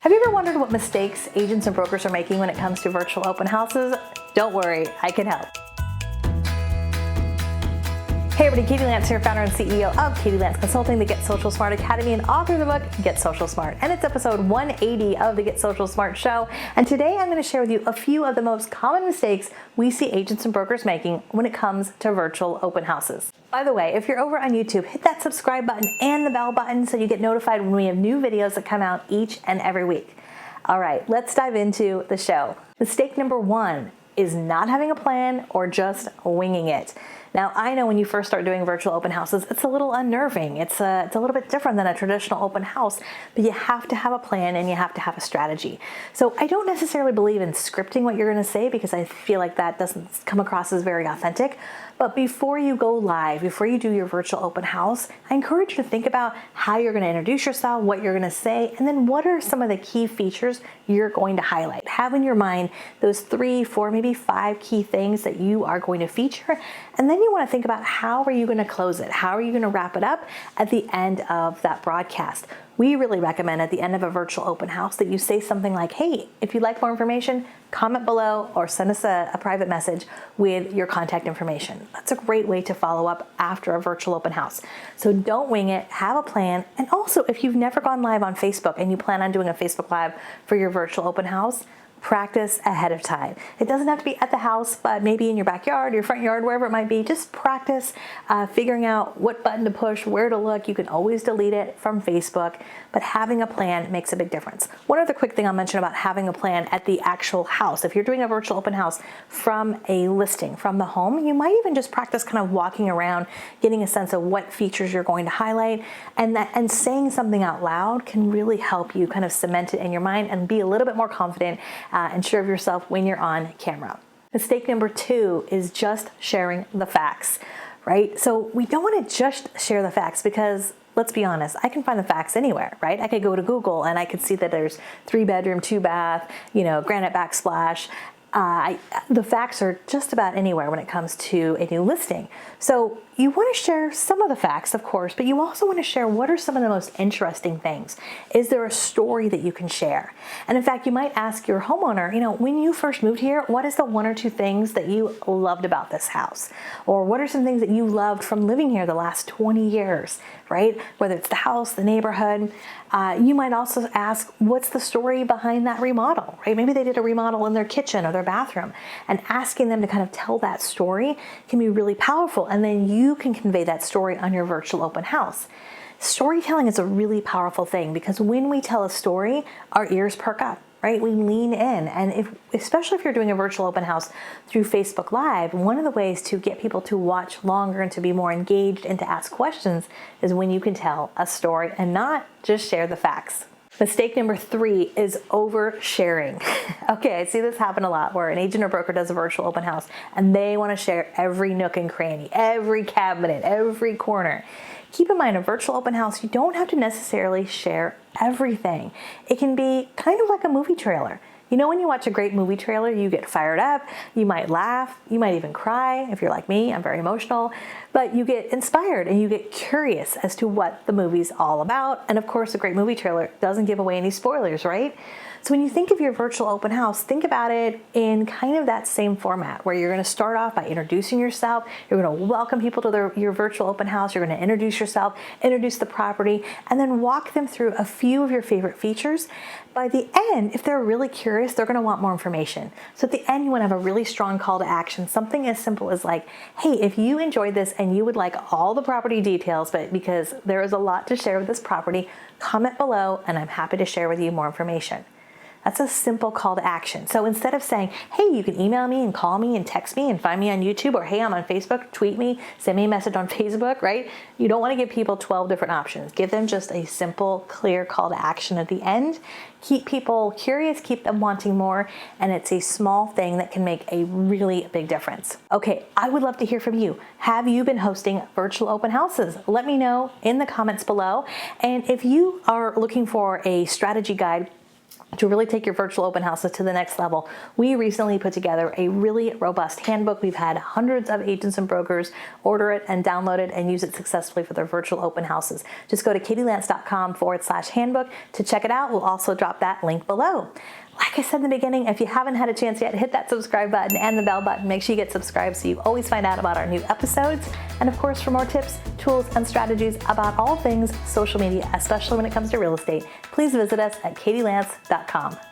Have you ever wondered what mistakes agents and brokers are making when it comes to virtual open houses? Don't worry, I can help. Hey everybody, Katie Lance here, founder and CEO of Katie Lance Consulting, the Get Social Smart Academy, and author of the book, Get Social Smart. And it's episode 180 of the Get Social Smart show. And today I'm going to share with you a few of the most common mistakes we see agents and brokers making when it comes to virtual open houses. By the way, if you're over on YouTube, hit that subscribe button and the bell button so you get notified when we have new videos that come out each and every week. All right, let's dive into the show. Mistake number one is not having a plan or just winging it. Now, I know when you first start doing virtual open houses, it's a little unnerving. It's a little bit different than a traditional open house, but you have to have a plan and you have to have a strategy. So I don't necessarily believe in scripting what you're going to say because I feel like that doesn't come across as very authentic. But before you go live, before you do your virtual open house, I encourage you to think about how you're going to introduce yourself, what you're going to say, and then what are some of the key features you're going to highlight. Have in your mind those 3, 4, maybe 5 key things that you are going to feature. And then you want to think about how are you going to close it? How are you going to wrap it up at the end of that broadcast? We really recommend at the end of a virtual open house that you say something like, hey, if you'd like more information, comment below or send us a private message with your contact information. That's a great way to follow up after a virtual open house. So don't wing it, have a plan. And also, if you've never gone live on Facebook and you plan on doing a Facebook Live for your virtual open house, practice ahead of time. It doesn't have to be at the house, but maybe in your backyard, your front yard, wherever it might be. Just practice figuring out what button to push, where to look. You can always delete it from Facebook, but having a plan makes a big difference. One other quick thing I'll mention about having a plan at the actual house. If you're doing a virtual open house from a listing, from the home, you might even just practice kind of walking around, getting a sense of what features you're going to highlight, and saying something out loud can really help you kind of cement it in your mind and be a little bit more confident and sure of yourself when you're on camera. Mistake number 2 is just sharing the facts, right? So we don't want to just share the facts because let's be honest, I can find the facts anywhere, right? I could go to Google and I could see that there's 3-bedroom, 2-bath, granite backsplash. The facts are just about anywhere when it comes to a new listing. So you want to share some of the facts, of course, but you also want to share what are some of the most interesting things. Is there a story that you can share? And in fact, you might ask your homeowner, when you first moved here, what is the 1 or 2 things that you loved about this house? Or what are some things that you loved from living here the last 20 years, right? Whether it's the house, the neighborhood. You might also ask, what's the story behind that remodel, right? Maybe they did a remodel in their kitchen or their bathroom, and asking them to kind of tell that story can be really powerful. And then you can convey that story on your virtual open house. Storytelling is a really powerful thing because when we tell a story, our ears perk up, right? We lean in. And especially if you're doing a virtual open house through Facebook Live, one of the ways to get people to watch longer and to be more engaged and to ask questions is when you can tell a story and not just share the facts. Mistake number 3 is oversharing. Okay, I see this happen a lot where an agent or broker does a virtual open house and they want to share every nook and cranny, every cabinet, every corner. Keep in mind, a virtual open house, you don't have to necessarily share everything. It can be kind of like a movie trailer. When you watch a great movie trailer, you get fired up, you might laugh, you might even cry. If you're like me, I'm very emotional, but you get inspired and you get curious as to what the movie's all about. And of course, a great movie trailer doesn't give away any spoilers, right? So when you think of your virtual open house, think about it in kind of that same format where you're going to start off by introducing yourself. You're going to welcome people to your virtual open house. You're going to introduce yourself, introduce the property, and then walk them through a few of your favorite features. By the end, if they're really curious, they're going to want more information. So at the end, you want to have a really strong call to action, something as simple as like, hey, if you enjoyed this and you would like all the property details, but because there is a lot to share with this property, comment below and I'm happy to share with you more information. That's a simple call to action. So instead of saying, hey, you can email me and call me and text me and find me on YouTube, or hey, I'm on Facebook, tweet me, send me a message on Facebook, right? You don't want to give people 12 different options. Give them just a simple, clear call to action at the end. Keep people curious, keep them wanting more, and it's a small thing that can make a really big difference. Okay, I would love to hear from you. Have you been hosting virtual open houses? Let me know in the comments below. And if you are looking for a strategy guide to really take your virtual open houses to the next level, we recently put together a really robust handbook. We've had hundreds of agents and brokers order it and download it and use it successfully for their virtual open houses. Just go to katielance.com/handbook to check it out. We'll also drop that link below. Like I said in the beginning, if you haven't had a chance yet, hit that subscribe button and the bell button. Make sure you get subscribed so you always find out about our new episodes. And of course, for more tips, tools, and strategies about all things social media, especially when it comes to real estate, please visit us at katielance.com.